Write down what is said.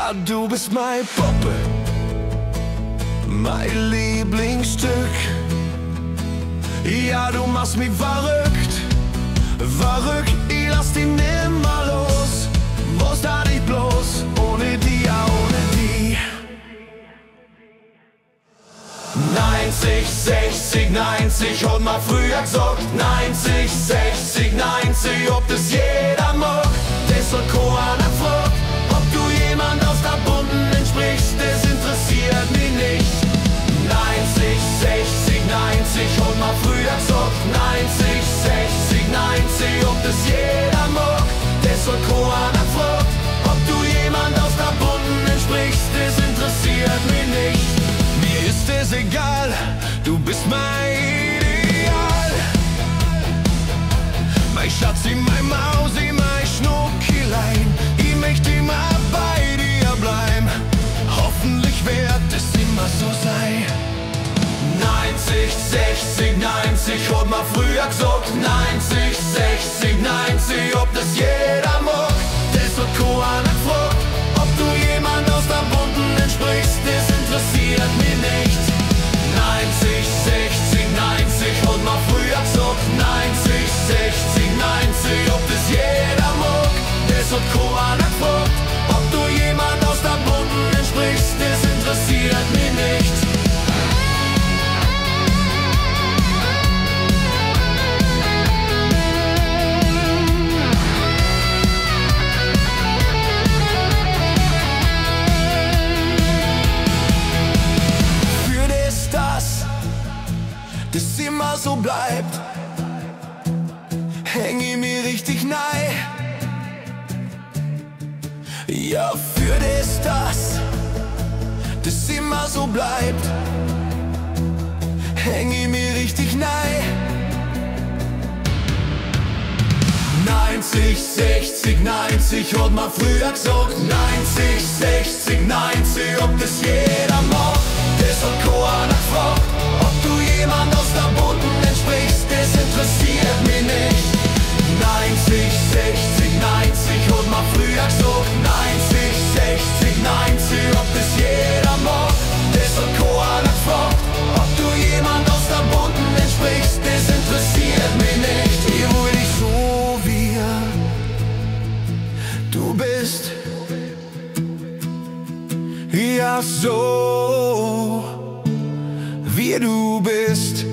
Ja, du bist mein Puppe, mein Lieblingsstück. Ja, du machst mich verrückt, verrückt, ich lass dich nimmer los. Was da nicht bloß, ohne die, ja, ohne die. 90, 60, 90, hat man früher gesagt. 90, 60, 90, ob das jeder mag. Das hat keiner gefragt. Ob du jemand aus der Bunden entsprichst, das interessiert mich nicht. 90, 60, 90, hat man früher gesagt. 90, 60, 90, ob das jeder mag. Das hat keiner gefragt. Ob du jemand aus der Bunden entsprichst, das interessiert mich nicht. Mir ist es egal, du bist mein Ideal. Mein Schatzi, mein Mausi, mein Schnuckilein. Ich möchte immer bei dir bleiben. Hoffentlich wird es immer so sein. 90, 60, 90, hat man früher gesagt. 90, 60, 90, ob das jeder mag. Das hat keiner gefragt. Ob du jemand aus der Bunden entsprichst, das interessiert mich nicht. 90, 60, 90, hat man früher gesagt. 90, 60, 90, ob das jeder mag. Das hat keiner gefragt. Ob du jemand aus der Bunden entsprichst, das interessiert mich nicht. Das immer so bleibt, häng ich mir richtig nei. Ja, für das immer so bleibt, häng ich mir richtig nei. 90, 60, 90, hat man früher gesagt. 90, 60, 90, ob das jeder mag. Das hat keiner gefragt. Ob du jemand aus der Bunden entsprichst, das interessiert mich nicht. 90, 60, 90, hat man früher gesagt. 90, 60, 90, ob das jeder mag. Das hat keiner gefragt. Ob du jemand aus der Bunden entsprichst, das interessiert mich nicht. Ich will dich so wie du bist. Ja, so wie du bist.